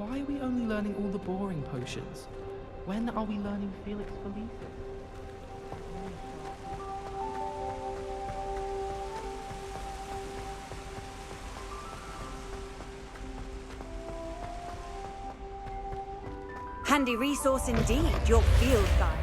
Why are we only learning all the boring potions? When are we learning Felix Felicis? Handy resource indeed, your field guide.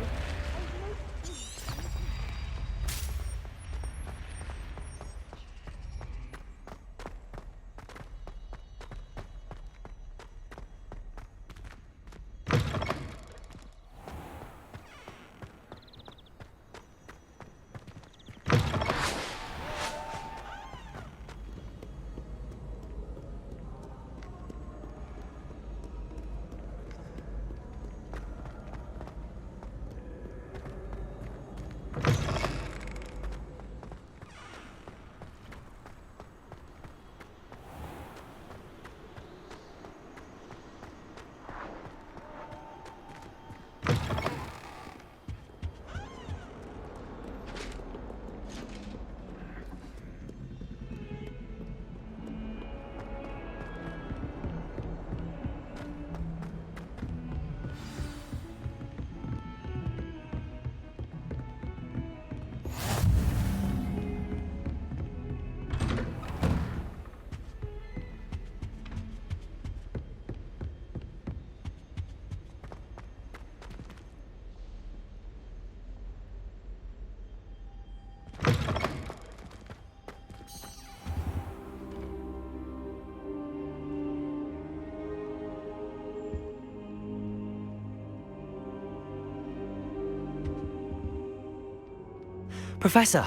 Professor,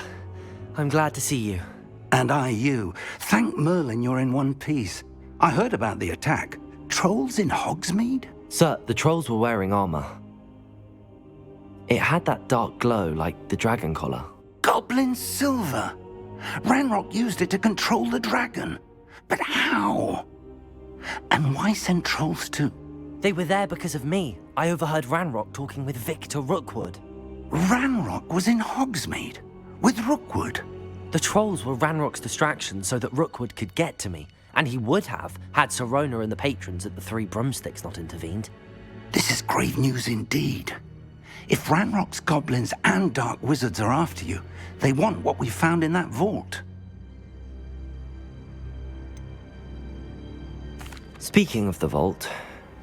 I'm glad to see you. And I you. Thank Merlin you're in one piece. I heard about the attack. Trolls in Hogsmeade? Sir, the trolls were wearing armor. It had that dark glow like the dragon collar. Goblin silver! Ranrock used it to control the dragon. But how? And why send trolls to... They were there because of me. I overheard Ranrock talking with Victor Rookwood. Ranrock was in Hogsmeade? With Rookwood? The trolls were Ranrock's distraction so that Rookwood could get to me, and he would have had Sirona and the patrons at the Three Broomsticks not intervened. This is grave news indeed. If Ranrock's goblins and dark wizards are after you, they want what we found in that vault. Speaking of the vault,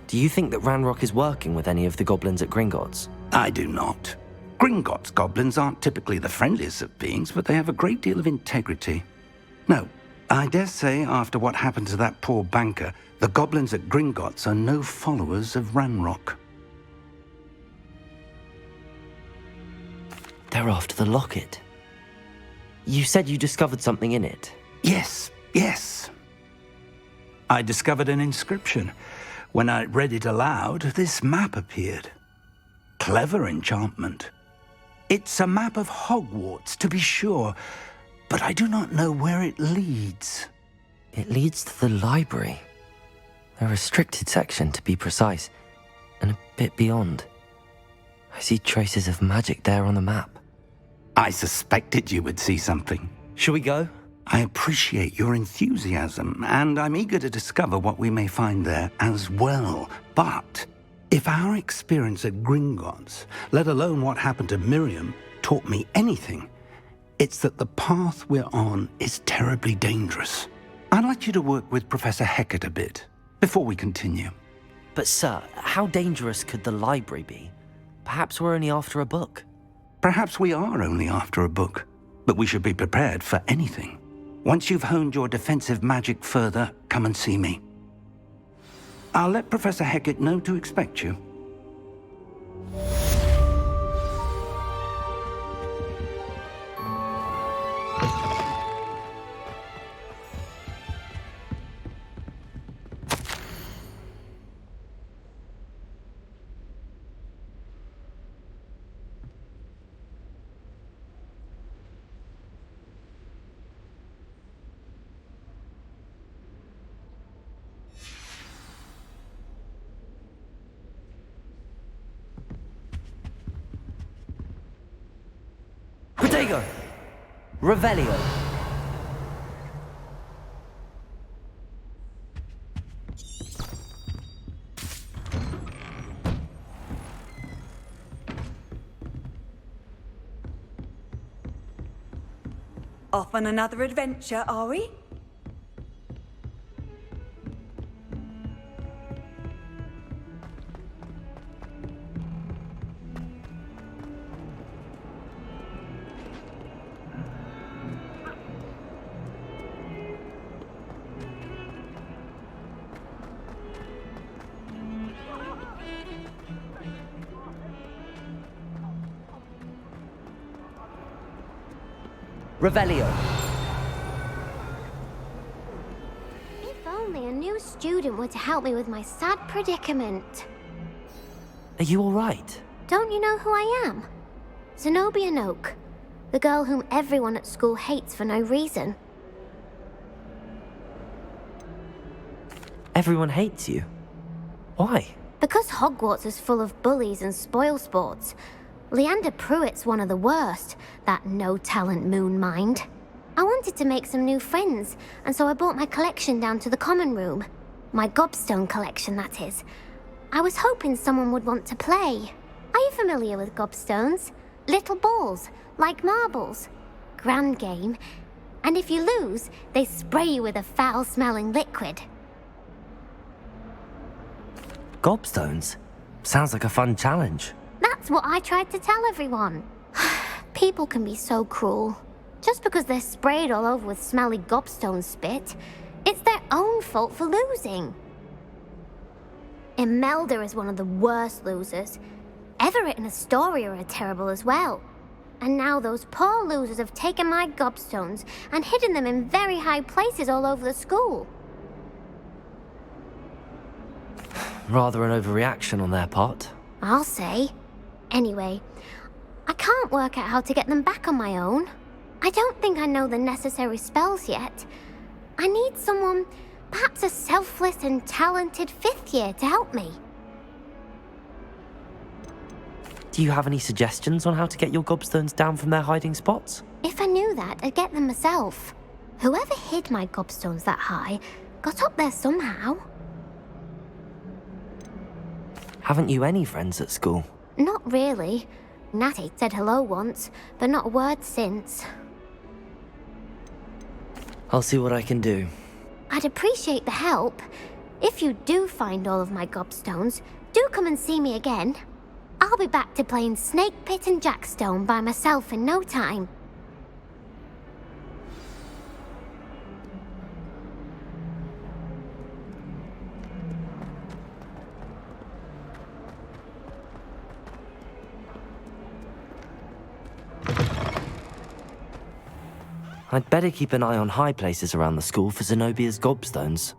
do you think that Ranrock is working with any of the goblins at Gringotts? I do not. Gringotts goblins aren't typically the friendliest of beings, but they have a great deal of integrity. No, I dare say after what happened to that poor banker, the goblins at Gringotts are no followers of Ranrock. They're after the locket. You said you discovered something in it. Yes. I discovered an inscription. When I read it aloud, this map appeared. Clever enchantment. It's a map of Hogwarts, to be sure, but I do not know where it leads. It leads to the library. A restricted section, to be precise, and a bit beyond. I see traces of magic there on the map. I suspected you would see something. Shall we go? I appreciate your enthusiasm, and I'm eager to discover what we may find there as well. But if our experience at Gringotts, let alone what happened to Miriam, taught me anything, it's that the path we're on is terribly dangerous. I'd like you to work with Professor Hecat a bit before we continue. But sir, how dangerous could the library be? Perhaps we're only after a book. Perhaps we are only after a book, but we should be prepared for anything. Once you've honed your defensive magic further, come and see me. I'll let Professor Hecat know to expect you. Protego! Revelio! Off on another adventure, are we? Revelio. If only a new student were to help me with my sad predicament. Are you alright? Don't you know who I am? Zenobia Noak, the girl whom everyone at school hates for no reason. Everyone hates you. Why? Because Hogwarts is full of bullies and spoilsports. Leander Pruitt's one of the worst, that no-talent moon mind. I wanted to make some new friends, and so I brought my collection down to the common room. My gobstone collection, that is. I was hoping someone would want to play. Are you familiar with gobstones? Little balls, like marbles. Grand game. And if you lose, they spray you with a foul-smelling liquid. Gobstones? Sounds like a fun challenge. That's what I tried to tell everyone. People can be so cruel. Just because they're sprayed all over with smelly gobstone spit, it's their own fault for losing. Imelda is one of the worst losers. Everett and Astoria are terrible as well. And now those poor losers have taken my gobstones and hidden them in very high places all over the school. Rather an overreaction on their part. I'll say. Anyway, I can't work out how to get them back on my own. I don't think I know the necessary spells yet. I need someone, perhaps a selfless and talented fifth year to help me. Do you have any suggestions on how to get your gobstones down from their hiding spots? If I knew that, I'd get them myself. Whoever hid my gobstones that high got up there somehow. Haven't you any friends at school? Not really. Natty said hello once, but not a word since. I'll see what I can do. I'd appreciate the help. If you do find all of my gobstones, do come and see me again. I'll be back to playing Snake Pit and Jackstone by myself in no time. I'd better keep an eye on high places around the school for Zenobia's gobstones.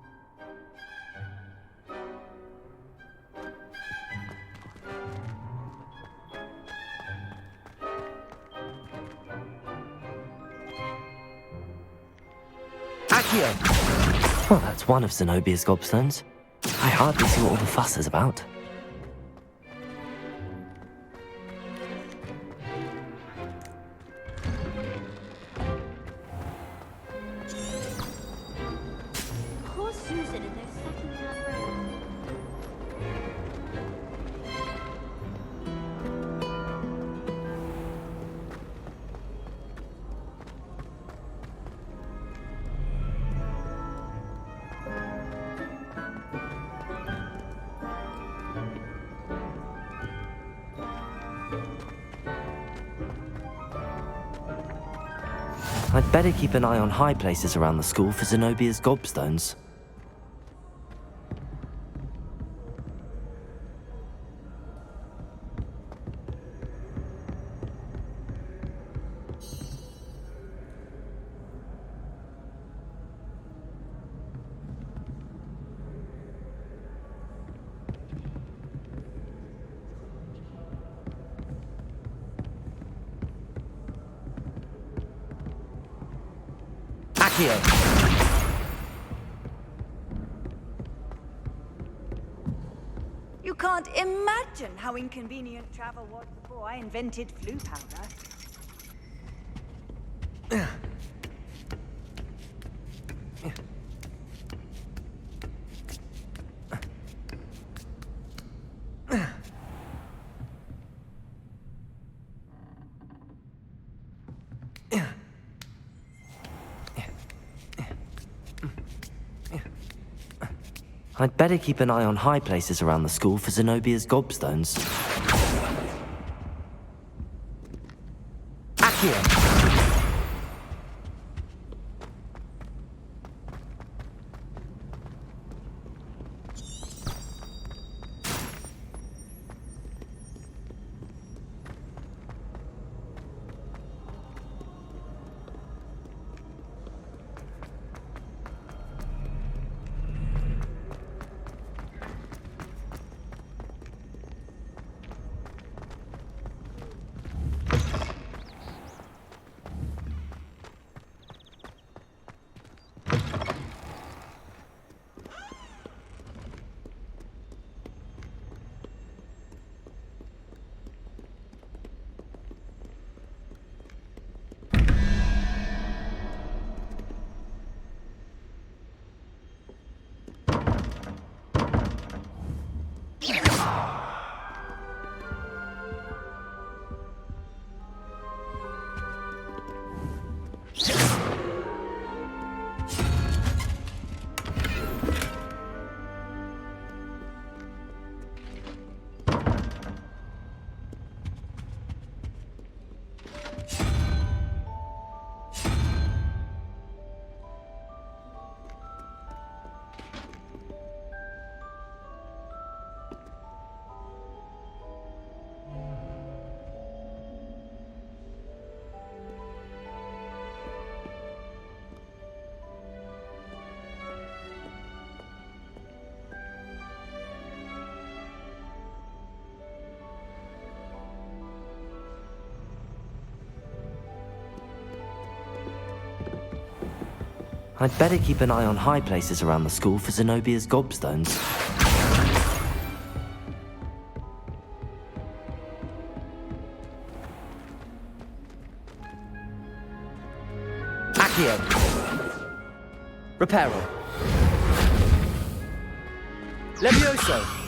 Accio! Well, that's one of Zenobia's gobstones. I hardly see what all the fuss is about. Poor Susan in their second-hand room. I'd better keep an eye on high places around the school for Zenobia's gobstones. You can't imagine how inconvenient travel was before I invented flu powder. I'd better keep an eye on high places around the school for Zenobia's gobstones. Accio! I'd better keep an eye on high places around the school for Zenobia's gobstones. Accio! Reparo! Levioso!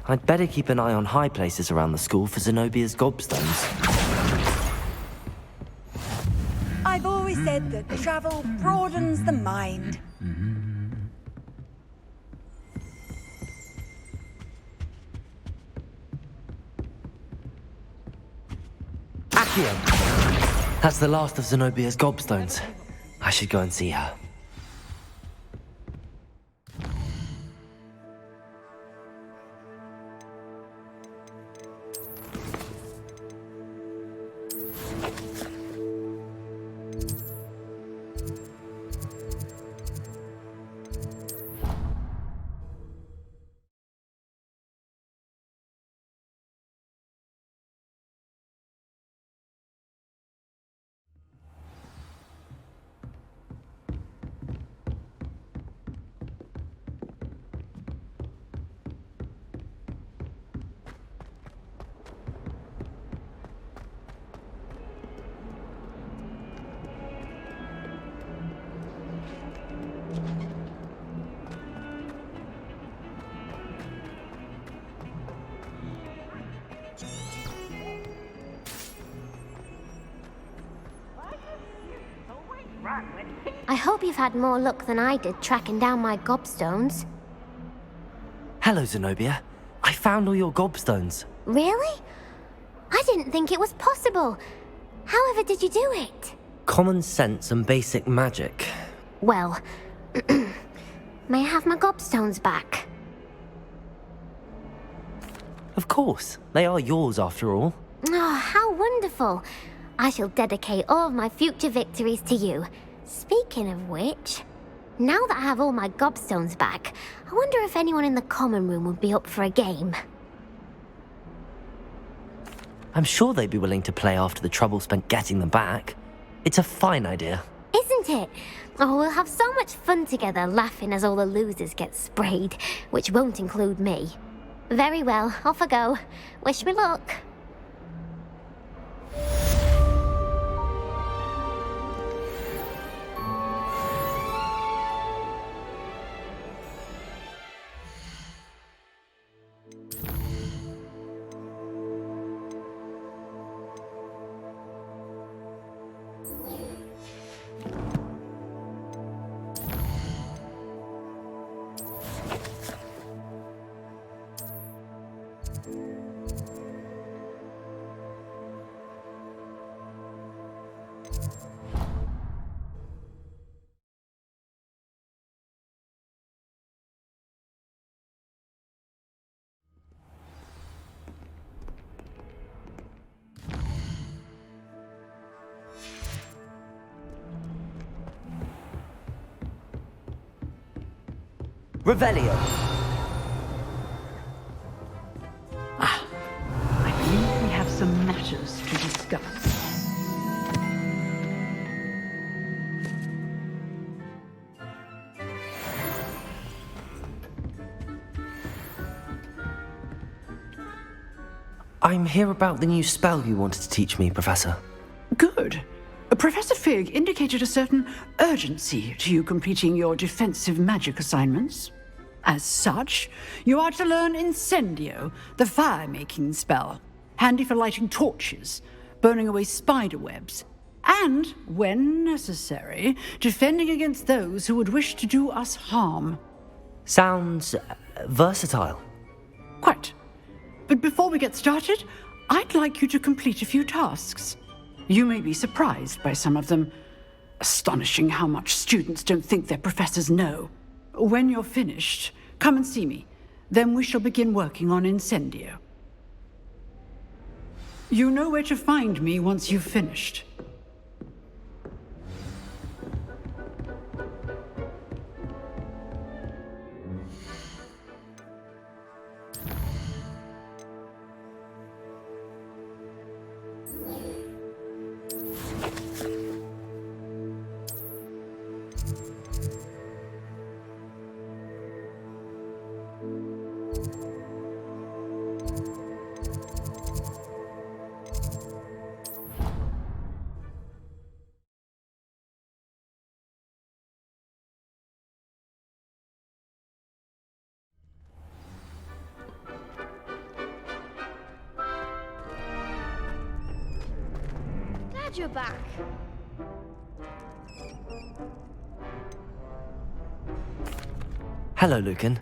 I'd better keep an eye on high places around the school for Zenobia's gobstones. said that travel broadens the mind. Accio! That's the last of Zenobia's gobstones. I should go and see her. I hope you've had more luck than I did tracking down my gobstones. Hello, Zenobia. I found all your gobstones. Really? I didn't think it was possible. However did you do it? Common sense and basic magic. Well, may I have my gobstones back? Of course. They are yours after all. Oh, how wonderful. I shall dedicate all of my future victories to you. Speaking of which, now that I have all my gobstones back, I wonder if anyone in the common room would be up for a game. I'm sure they'd be willing to play after the trouble spent getting them back. It's a fine idea. Isn't it? Oh, we'll have so much fun together laughing as all the losers get sprayed, which won't include me. Very well, off I go. Wish me luck. Revelio. I believe we have some matters to discuss. I'm here about the new spell you wanted to teach me, Professor. Good. Professor Fig indicated a certain urgency to you completing your defensive magic assignments. As such, you are to learn Incendio, the fire-making spell, handy for lighting torches, burning away spider webs, and, when necessary, defending against those who would wish to do us harm. Sounds versatile. Quite. But before we get started, I'd like you to complete a few tasks. You may be surprised by some of them. Astonishing how much students don't think their professors know. When you're finished, come and see me. Then we shall begin working on Incendio. You know where to find me once you've finished. Glad you're back. Hello, Lucan.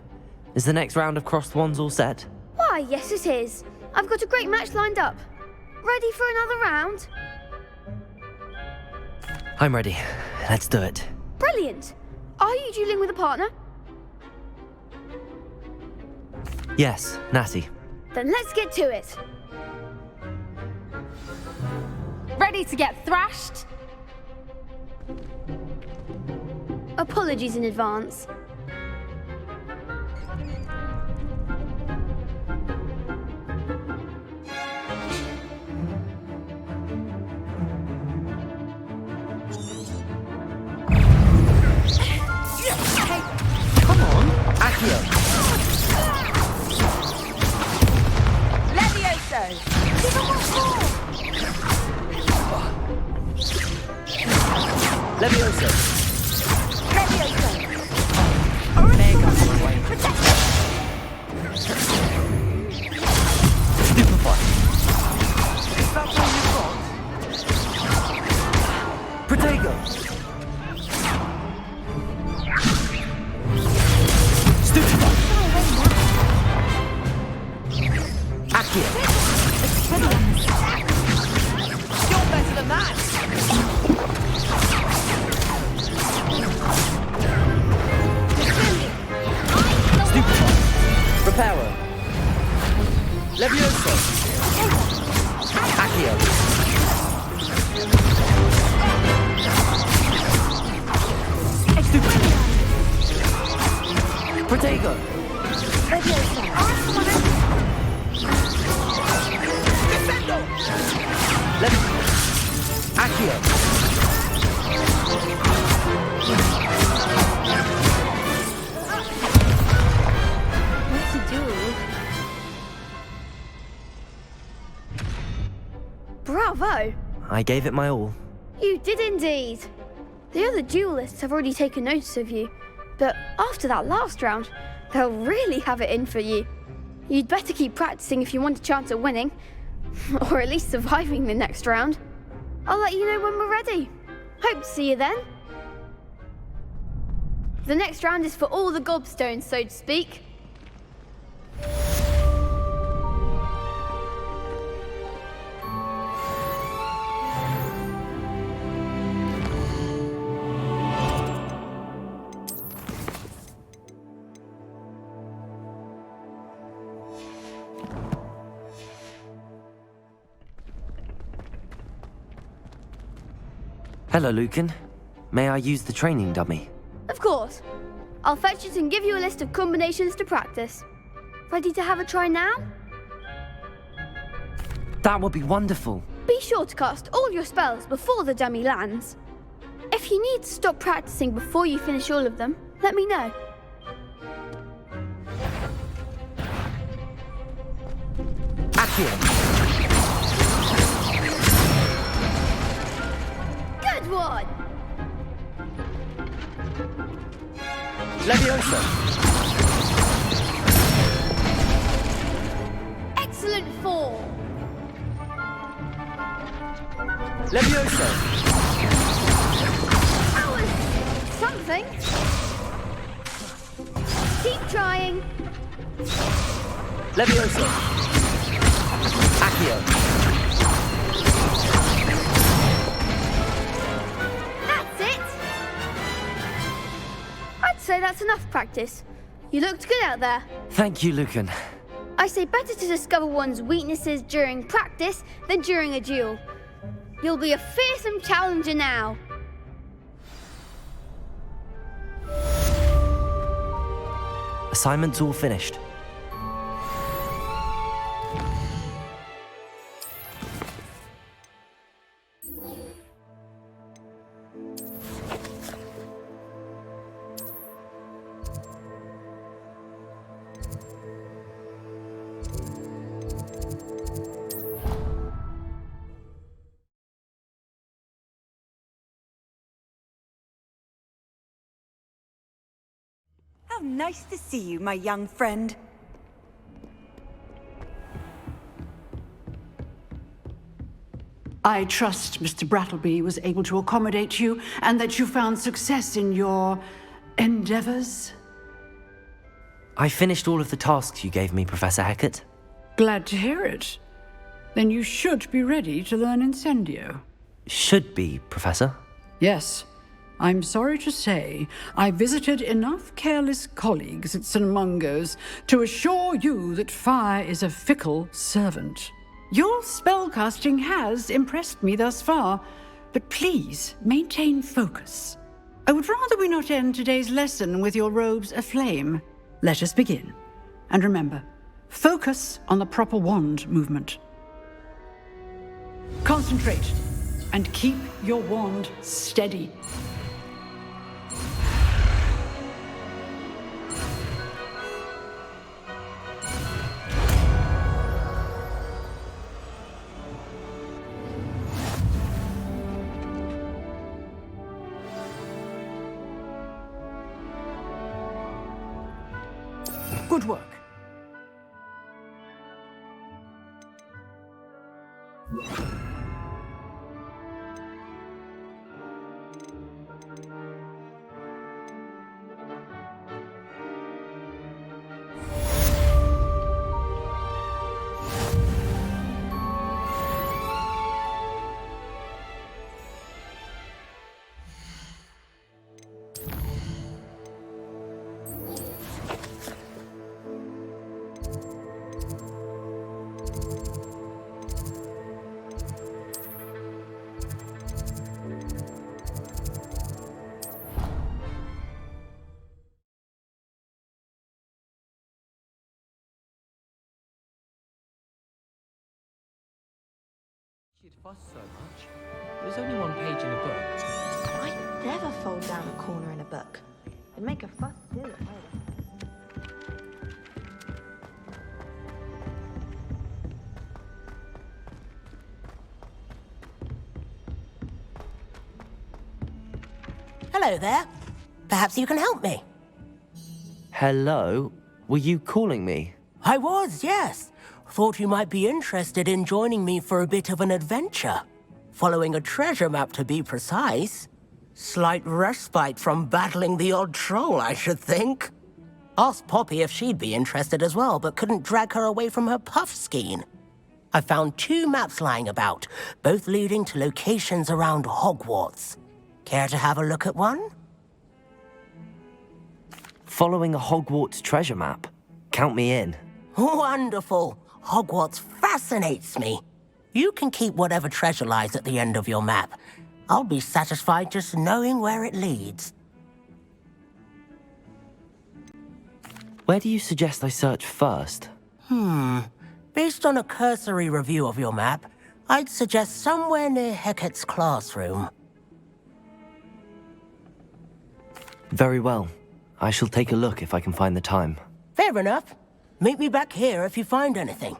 Is the next round of crossed wands all set? Why, yes it is. I've got a great match lined up. Ready for another round? I'm ready. Let's do it. Brilliant. Are you dueling with a partner? Yes, Natty. Then let's get to it. Ready to get thrashed? Apologies in advance. Come on, Accio. Levioso! Levioso. Levioso! Mega away. Stupefy. Is that all you've got? Protego. Stupefy. Accio. You're better than that! Stupefy. Reparo. Levioso. Accio. Stupefy. Protego. Accio. What's a duel? Bravo! I gave it my all. You did indeed. The other duelists have already taken notice of you, but after that last round, they'll really have it in for you. You'd better keep practicing if you want a chance at winning, or at least surviving the next round. I'll let you know when we're ready. Hope to see you then. The next round is for all the gobstones, so to speak. Hello, Lucan. May I use the training dummy? Of course. I'll fetch it and give you a list of combinations to practice. Ready to have a try now? That would be wonderful. Be sure to cast all your spells before the dummy lands. If you need to stop practicing before you finish all of them, let me know. Accio. Good one! Levioso. Excellent fall! Levioso. That was something. Keep trying. Levioso. Accio. That's it! I'd say that's enough practice. You looked good out there. Thank you, Lucan. I say better to discover one's weaknesses during practice than during a duel. You'll be a fearsome challenger now. Assignment's all finished. How nice to see you, my young friend. I trust Mr. Brattleby was able to accommodate you and that you found success in your endeavors. I finished all of the tasks you gave me, Professor Hecat. Glad to hear it. Then you should be ready to learn Incendio. Should be, Professor. Yes. I'm sorry to say, I visited enough careless colleagues at St. Mungo's to assure you that fire is a fickle servant. Your spellcasting has impressed me thus far, but please maintain focus. I would rather we not end today's lesson with your robes aflame. Let us begin. And remember, focus on the proper wand movement. Concentrate, and keep your wand steady. Good work. You'd fuss so much. There's only one page in a book. I never fold down a corner in a book. It'd make a fuss too. Hello there. Perhaps you can help me. Hello? Were you calling me? I was, yes. Thought you might be interested in joining me for a bit of an adventure. Following a treasure map, to be precise. Slight respite from battling the odd troll, I should think. Asked Poppy if she'd be interested as well, but couldn't drag her away from her puff skein. I found 2 maps lying about, both leading to locations around Hogwarts. Care to have a look at one? Following a Hogwarts treasure map. Count me in. Wonderful. Hogwarts fascinates me. You can keep whatever treasure lies at the end of your map. I'll be satisfied just knowing where it leads. Where do you suggest I search first? Based on a cursory review of your map, I'd suggest somewhere near Hecat's classroom. Very well. I shall take a look if I can find the time. Fair enough. Meet me back here if you find anything.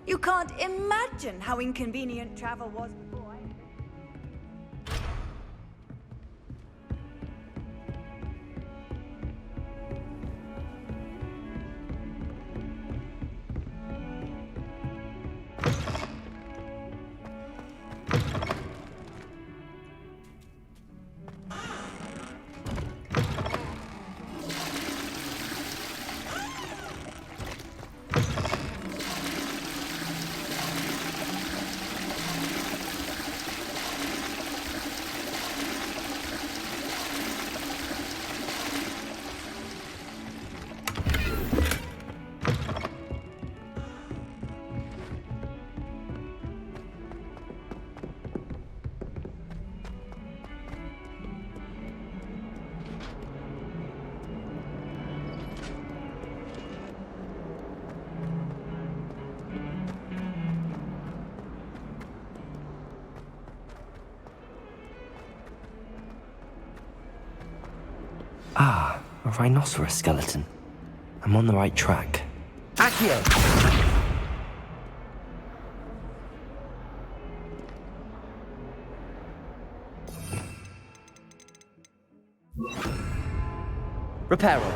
You can't imagine how inconvenient travel was before I... Ah, a rhinoceros skeleton. I'm on the right track. Accio! Reparo.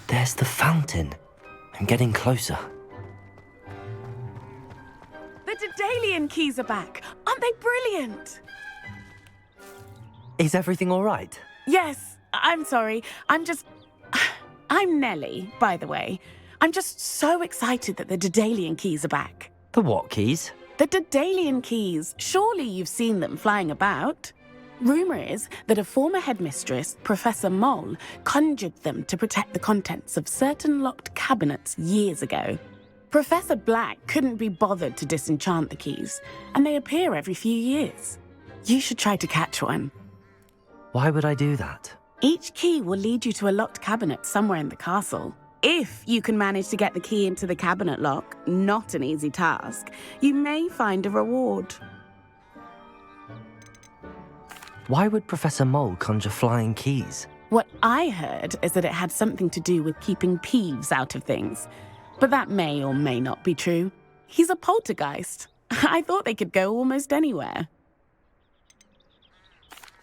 There's the fountain. I'm getting closer. The Daedalian keys are back. Aren't they brilliant? Is everything all right? Yes, I'm sorry. I'm Nellie, by the way. I'm just so excited that the Daedalian keys are back. The what keys? The Daedalian keys. Surely you've seen them flying about. Rumour is that a former headmistress, Professor Mole, conjured them to protect the contents of certain locked cabinets years ago. Professor Black couldn't be bothered to disenchant the keys, and they appear every few years. You should try to catch one. Why would I do that? Each key will lead you to a locked cabinet somewhere in the castle. If you can manage to get the key into the cabinet lock, not an easy task, you may find a reward. Why would Professor Mole conjure flying keys? What I heard is that it had something to do with keeping Peeves out of things. But that may or may not be true. He's a poltergeist. I thought they could go almost anywhere.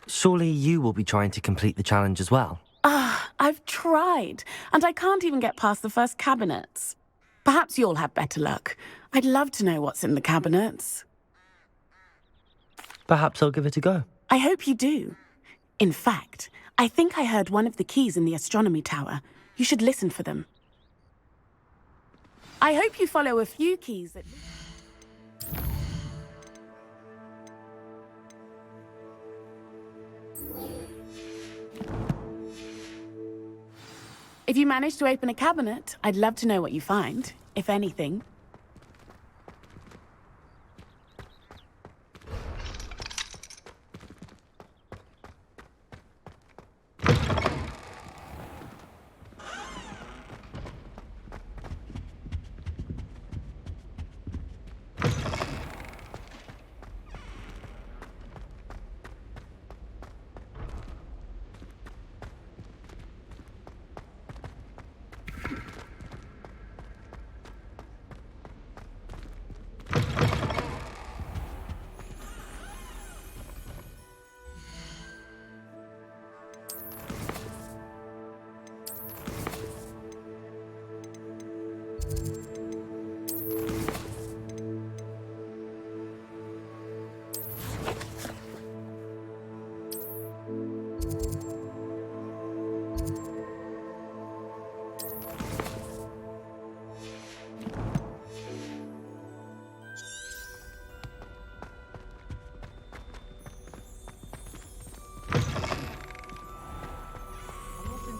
Surely you will be trying to complete the challenge as well? I've tried, and I can't even get past the first cabinets. Perhaps you'll have better luck. I'd love to know what's in the cabinets. Perhaps I'll give it a go. I hope you do. In fact, I think I heard one of the keys in the astronomy tower. You should listen for them. I hope you follow a few keys that... If you manage to open a cabinet, I'd love to know what you find, if anything.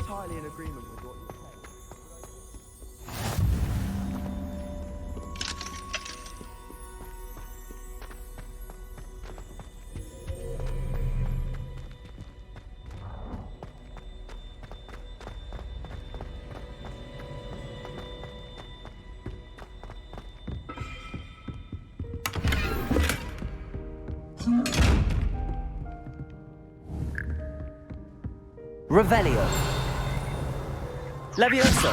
Entirely in agreement with what you say. Revelio. Levioso.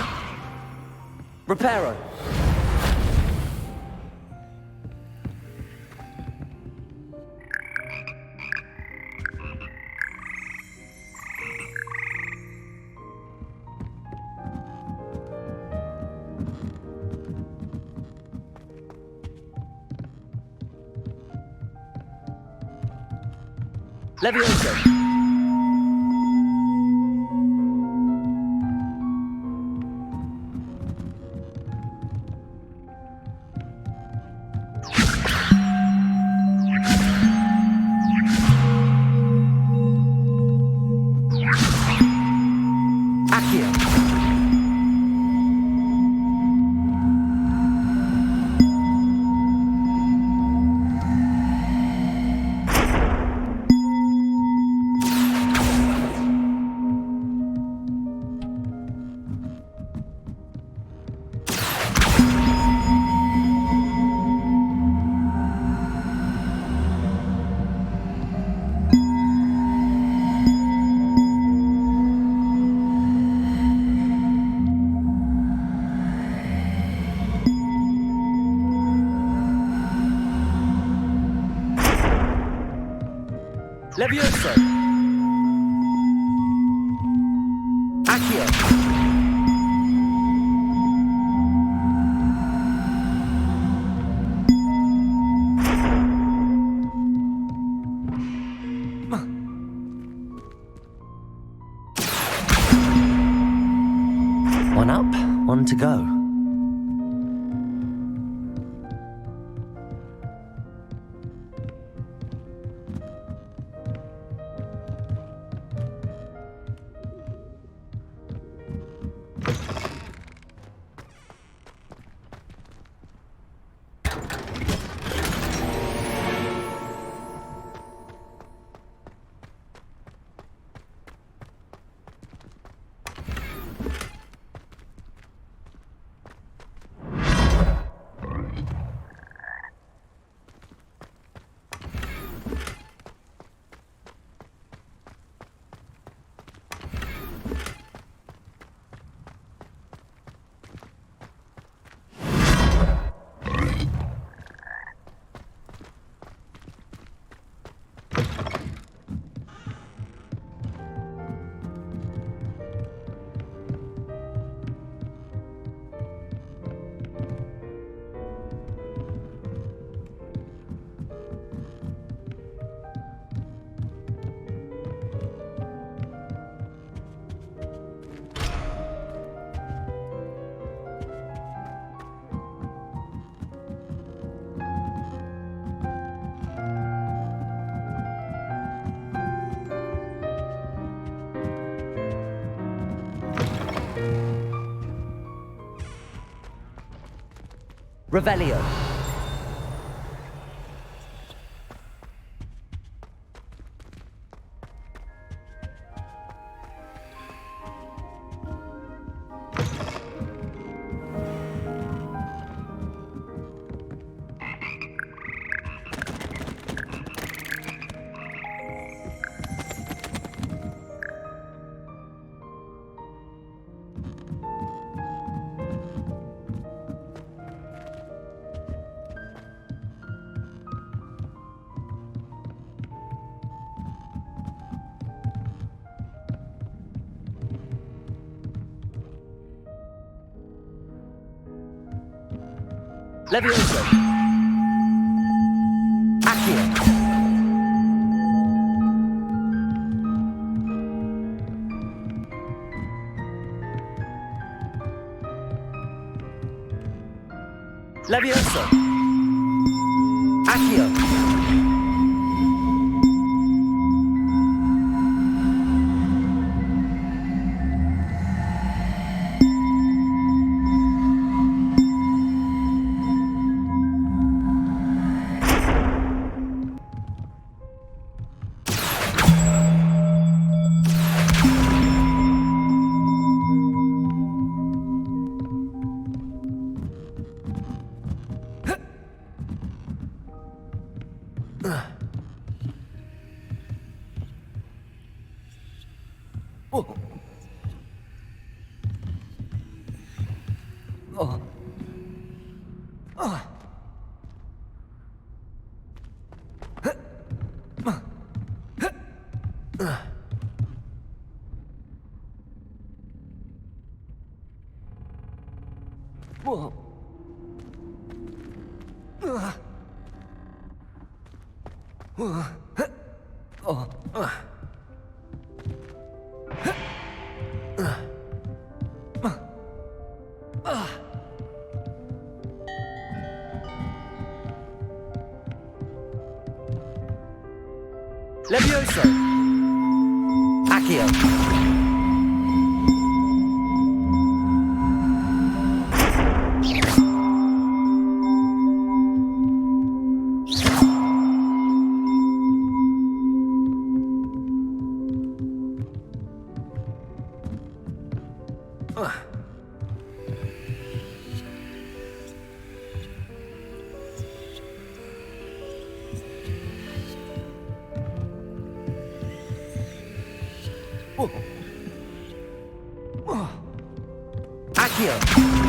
Reparo. Levioso! Levioso! Accio! One up, one to go. Revelio. Levioso! Accio! Levioso! Accio! Oh. Levioso! Accio! Accio!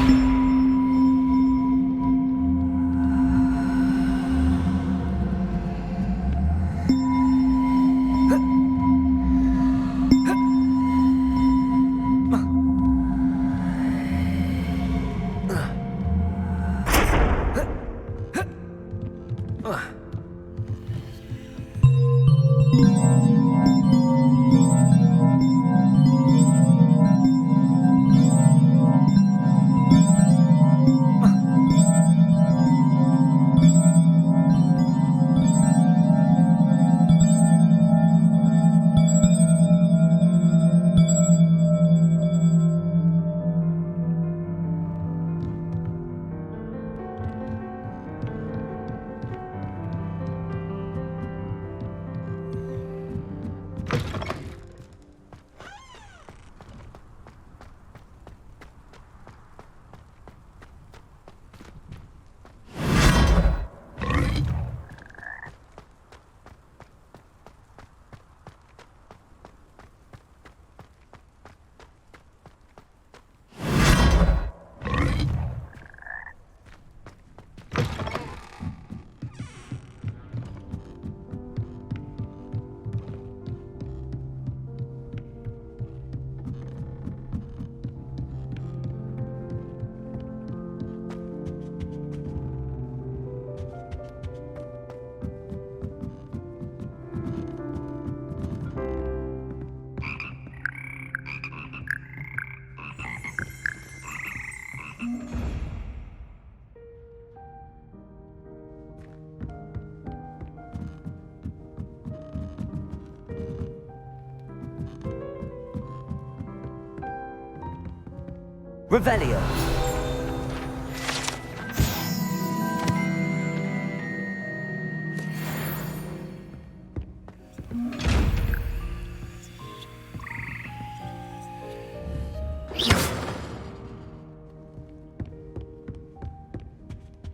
Revelio.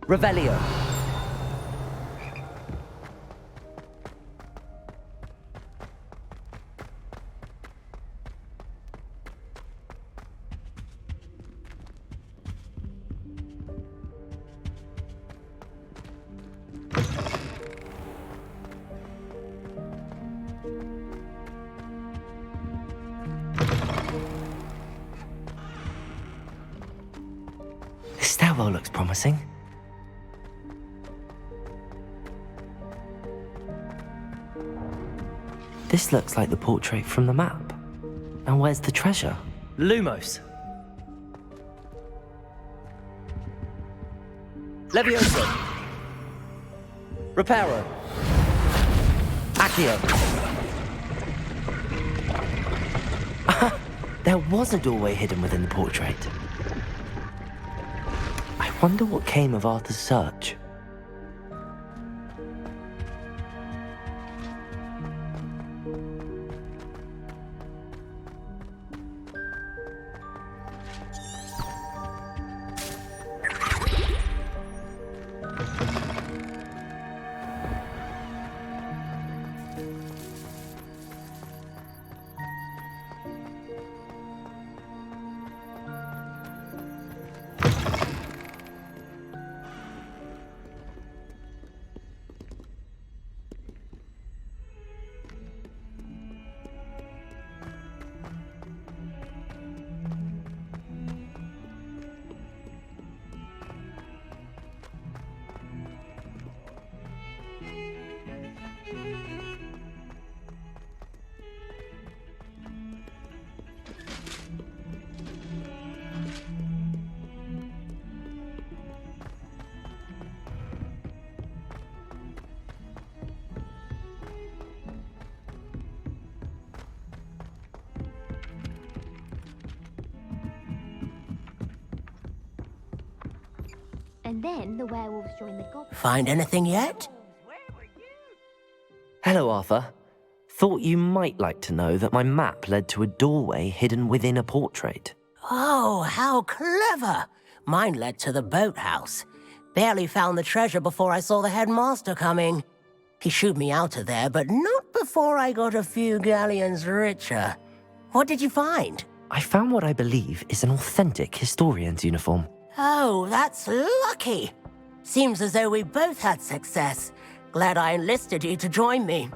Revelio. This stairwell looks promising. This looks like the portrait from the map. And where's the treasure? Lumos. Levioso. Reparo. Accio. There was a doorway hidden within the portrait. I wonder what came of Arthur's search. And then the werewolves joined the goblins. Find anything yet? Hello, Arthur. Thought you might like to know that my map led to a doorway hidden within a portrait. Oh, how clever! Mine led to the boathouse. Barely found the treasure before I saw the headmaster coming. He shooed me out of there, but not before I got a few galleons richer. What did you find? I found what I believe is an authentic historian's uniform. Oh, that's lucky. Seems as though we both had success. Glad I enlisted you to join me.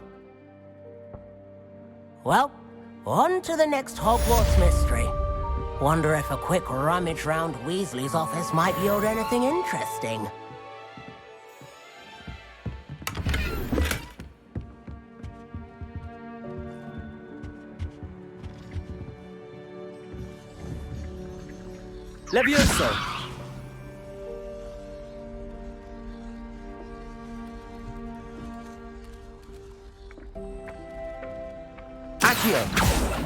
Well, on to the next Hogwarts mystery. Wonder if a quick rummage round Weasley's office might yield anything interesting. Levioso! Accio!